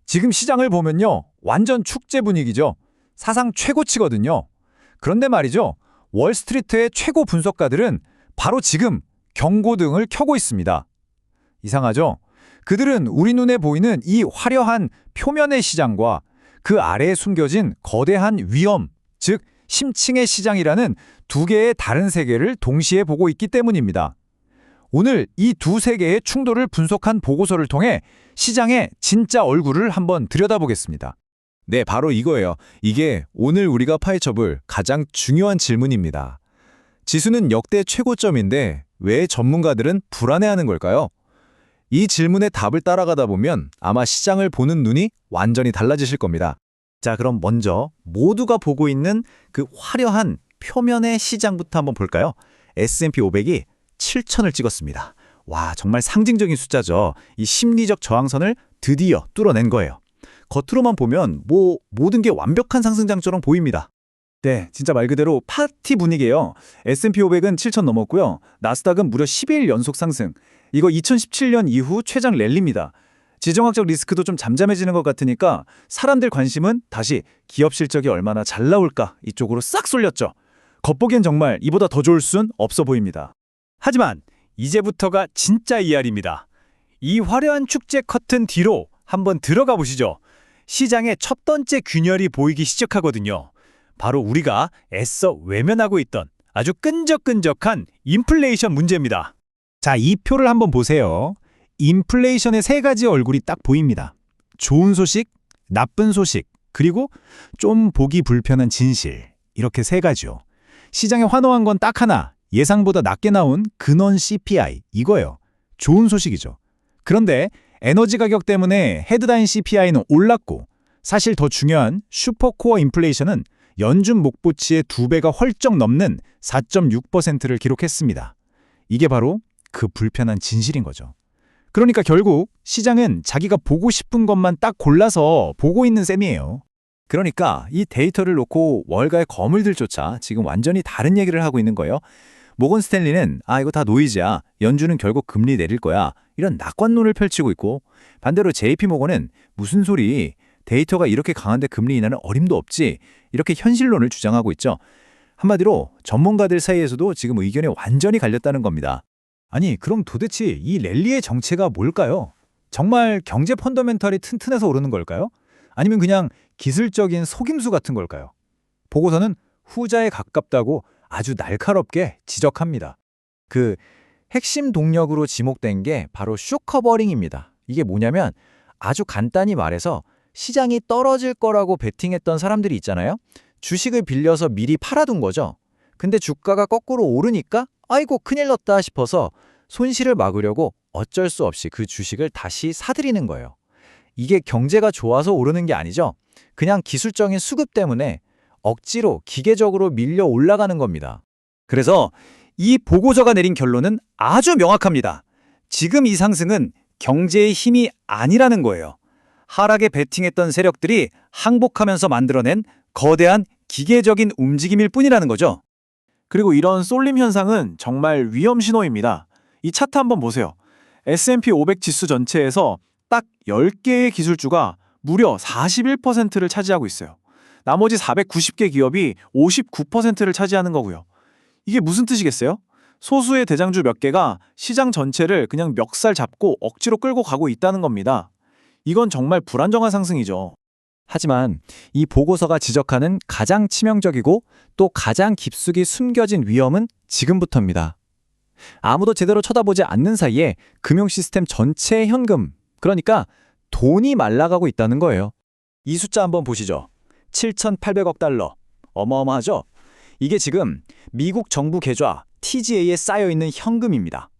지금 시장을 보면요. 완전 축제 분위기죠. 사상 최고치거든요. 그런데 말이죠. 월스트리트의 최고 분석가들은 바로 지금 경고등을 켜고 있습니다. 이상하죠? 그들은 우리 눈에 보이는 이 화려한 표면의 시장과 그 아래에 숨겨진 거대한 위험, 즉 심층의 시장이라는 두 개의 다른 세계를 동시에 보고 있기 때문입니다. 오늘 이 두 세계의 충돌을 분석한 보고서를 통해 시장의 진짜 얼굴을 한번 들여다보겠습니다. 네, 바로 이거예요. 이게 오늘 우리가 파헤쳐볼 가장 중요한 질문입니다. 지수는 역대 최고점인데 왜 전문가들은 불안해하는 걸까요? 이 질문의 답을 따라가다 보면 아마 시장을 보는 눈이 완전히 달라지실 겁니다. 자, 그럼 먼저 모두가 보고 있는 그 화려한 표면의 시장부터 한번 볼까요? S&P 500이 7,000을 찍었습니다. 와, 정말 상징적인 숫자죠. 이 심리적 저항선을 드디어 뚫어낸 거예요. 겉으로만 보면 모든 게 완벽한 상승장처럼 보입니다. 네, 진짜 말 그대로 파티 분위기예요. S&P 500은 7,000 넘었고요. 나스닥은 무려 12일 연속 상승. 이거 2017년 이후 최장 랠리입니다. 지정학적 리스크도 좀 잠잠해지는 것 같으니까 사람들 관심은 다시 기업 실적이 얼마나 잘 나올까 이쪽으로 싹 쏠렸죠. 겉보기엔 정말 이보다 더 좋을 순 없어 보입니다. 하지만 이제부터가 진짜 이야기입니다. 이 화려한 축제 커튼 뒤로 한번 들어가 보시죠. 시장의 첫 번째 균열이 보이기 시작하거든요. 바로 우리가 애써 외면하고 있던 아주 끈적끈적한 인플레이션 문제입니다. 자, 이 표를 한번 보세요. 인플레이션의 세 가지 얼굴이 딱 보입니다. 좋은 소식, 나쁜 소식, 그리고 좀 보기 불편한 진실. 이렇게 세 가지요. 시장에 환호한 건 딱 하나, 예상보다 낮게 나온 근원 CPI, 이거예요. 좋은 소식이죠. 그런데 에너지 가격 때문에 헤드라인 CPI는 올랐고 사실 더 중요한 슈퍼코어 인플레이션은 연준 목표치의 2배가 헐쩍 넘는 4.6%를 기록했습니다. 이게 바로 그 불편한 진실인 거죠. 그러니까 결국 시장은 자기가 보고 싶은 것만 딱 골라서 보고 있는 셈이에요. 그러니까 이 데이터를 놓고 월가의 거물들조차 지금 완전히 다른 얘기를 하고 있는 거예요. 모건 스탠리는 이거 다 노이즈야. 연준은 결국 금리 내릴 거야. 이런 낙관론을 펼치고 있고 반대로 JP 모건은 무슨 소리, 데이터가 이렇게 강한데 금리 인하는 어림도 없지. 이렇게 현실론을 주장하고 있죠. 한마디로 전문가들 사이에서도 지금 의견이 완전히 갈렸다는 겁니다. 아니, 그럼 도대체 이 랠리의 정체가 뭘까요? 정말 경제 펀더멘털이 튼튼해서 오르는 걸까요? 아니면 그냥 기술적인 속임수 같은 걸까요? 보고서는 후자에 가깝다고 아주 날카롭게 지적합니다. 그 핵심 동력으로 지목된 게 바로 쇼커버링입니다. 이게 뭐냐면 아주 간단히 말해서 시장이 떨어질 거라고 베팅했던 사람들이 있잖아요. 주식을 빌려서 미리 팔아둔 거죠. 근데 주가가 거꾸로 오르니까 아이고 큰일 났다 싶어서 손실을 막으려고 어쩔 수 없이 그 주식을 다시 사들이는 거예요. 이게 경제가 좋아서 오르는 게 아니죠. 그냥 기술적인 수급 때문에 억지로 기계적으로 밀려 올라가는 겁니다. 그래서 이 보고서가 내린 결론은 아주 명확합니다. 지금 이 상승은 경제의 힘이 아니라는 거예요. 하락에 베팅했던 세력들이 항복하면서 만들어낸 거대한 기계적인 움직임일 뿐이라는 거죠. 그리고 이런 쏠림 현상은 정말 위험 신호입니다. 이 차트 한번 보세요. S&P 500 지수 전체에서 딱 10개의 기술주가 무려 41%를 차지하고 있어요. 나머지 490개 기업이 59%를 차지하는 거고요. 이게 무슨 뜻이겠어요? 소수의 대장주 몇 개가 시장 전체를 그냥 멱살 잡고 억지로 끌고 가고 있다는 겁니다. 이건 정말 불안정한 상승이죠. 하지만 이 보고서가 지적하는 가장 치명적이고 또 가장 깊숙이 숨겨진 위험은 지금부터입니다. 아무도 제대로 쳐다보지 않는 사이에 금융 시스템 전체의 현금, 그러니까 돈이 말라가고 있다는 거예요. 이 숫자 한번 보시죠. 7,800억 달러. 어마어마하죠? 이게 지금 미국 정부 계좌 TGA에 쌓여있는 현금입니다.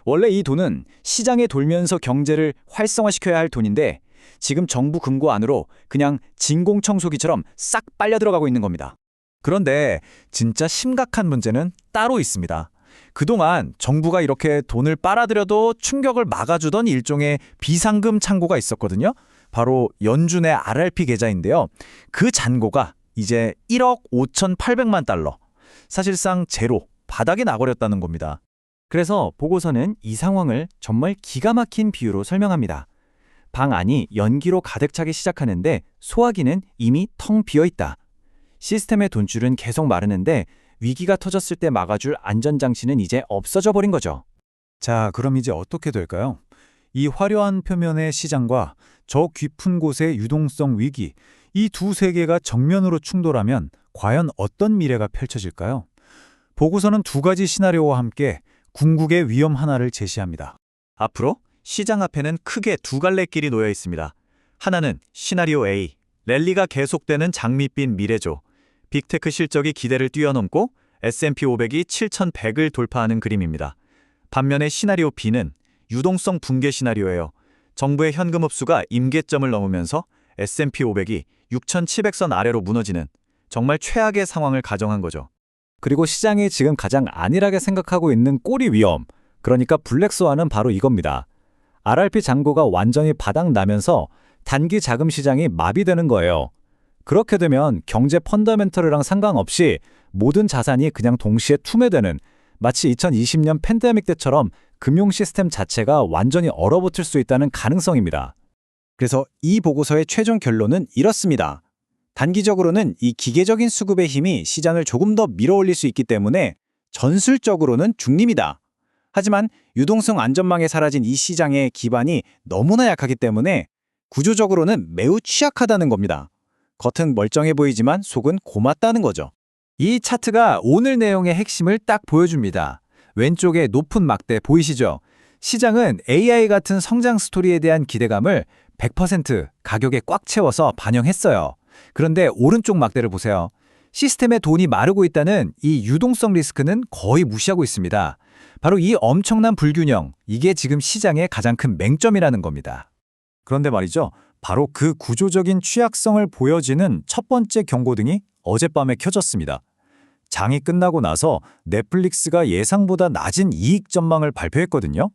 원래 이 돈은 시장에 돌면서 경제를 활성화시켜야 할 돈인데 지금 정부 금고 안으로 그냥 진공청소기처럼 싹 빨려 들어가고 있는 겁니다. 그런데 진짜 심각한 문제는 따로 있습니다. 그동안 정부가 이렇게 돈을 빨아들여도 충격을 막아주던 일종의 비상금 창고가 있었거든요. 바로 연준의 RRP 계좌인데요. 그 잔고가 이제 1억 5,800만 달러. 사실상 제로, 바닥에 나버렸다는 겁니다. 그래서 보고서는 이 상황을 정말 기가 막힌 비유로 설명합니다. 방 안이 연기로 가득 차기 시작하는데 소화기는 이미 텅 비어 있다. 시스템의 돈줄은 계속 마르는데 위기가 터졌을 때 막아줄 안전장치는 이제 없어져 버린 거죠. 자, 그럼 이제 어떻게 될까요? 이 화려한 표면의 시장과 저 깊은 곳의 유동성 위기, 이 두 세계가 정면으로 충돌하면 과연 어떤 미래가 펼쳐질까요? 보고서는 두 가지 시나리오와 함께 궁극의 위험 하나를 제시합니다. 앞으로 시장 앞에는 크게 두 갈래 길이 놓여 있습니다. 하나는 시나리오 A, 랠리가 계속되는 장밋빛 미래죠. 빅테크 실적이 기대를 뛰어넘고 S&P 500이 7,100을 돌파하는 그림입니다. 반면에 시나리오 B는 유동성 붕괴 시나리오예요. 정부의 현금 흡수가 임계점을 넘으면서 S&P 500이 6,700선 아래로 무너지는 정말 최악의 상황을 가정한 거죠. 그리고 시장이 지금 가장 안일하게 생각하고 있는 꼬리 위험, 그러니까 블랙스완은 바로 이겁니다. RRP 잔고가 완전히 바닥 나면서 단기 자금 시장이 마비되는 거예요. 그렇게 되면 경제 펀더멘털이랑 상관없이 모든 자산이 그냥 동시에 투매되는, 마치 2020년 팬데믹 때처럼 금융 시스템 자체가 완전히 얼어붙을 수 있다는 가능성입니다. 그래서 이 보고서의 최종 결론은 이렇습니다. 단기적으로는 이 기계적인 수급의 힘이 시장을 조금 더 밀어올릴 수 있기 때문에 전술적으로는 중립이다. 하지만 유동성 안전망에 사라진 이 시장의 기반이 너무나 약하기 때문에 구조적으로는 매우 취약하다는 겁니다. 겉은 멀쩡해 보이지만 속은 고맞다는 거죠. 이 차트가 오늘 내용의 핵심을 딱 보여줍니다. 왼쪽에 높은 막대 보이시죠? 시장은 AI 같은 성장 스토리에 대한 기대감을 100% 가격에 꽉 채워서 반영했어요. 그런데 오른쪽 막대를 보세요. 시스템에 돈이 마르고 있다는 이 유동성 리스크는 거의 무시하고 있습니다. 바로 이 엄청난 불균형, 이게 지금 시장의 가장 큰 맹점이라는 겁니다. 그런데 말이죠. 바로 그 구조적인 취약성을 보여지는 첫 번째 경고등이 어젯밤에 켜졌습니다. 장이 끝나고 나서 넷플릭스가 예상보다 낮은 이익 전망을 발표했거든요.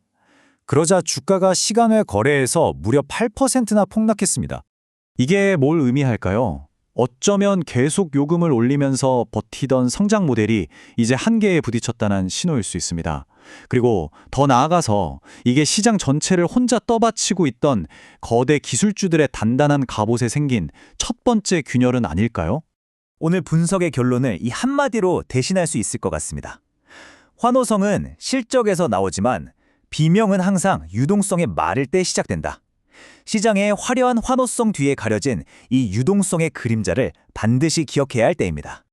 그러자 주가가 시간외 거래에서 무려 8%나 폭락했습니다. 이게 뭘 의미할까요? 어쩌면 계속 요금을 올리면서 버티던 성장 모델이 이제 한계에 부딪혔다는 신호일 수 있습니다. 그리고 더 나아가서 이게 시장 전체를 혼자 떠받치고 있던 거대 기술주들의 단단한 갑옷에 생긴 첫 번째 균열은 아닐까요? 오늘 분석의 결론을 이 한마디로 대신할 수 있을 것 같습니다. 환호성은 실적에서 나오지만 비명은 항상 유동성에 마를 때 시작된다. 시장의 화려한 환호성 뒤에 가려진 이 유동성의 그림자를 반드시 기억해야 할 때입니다.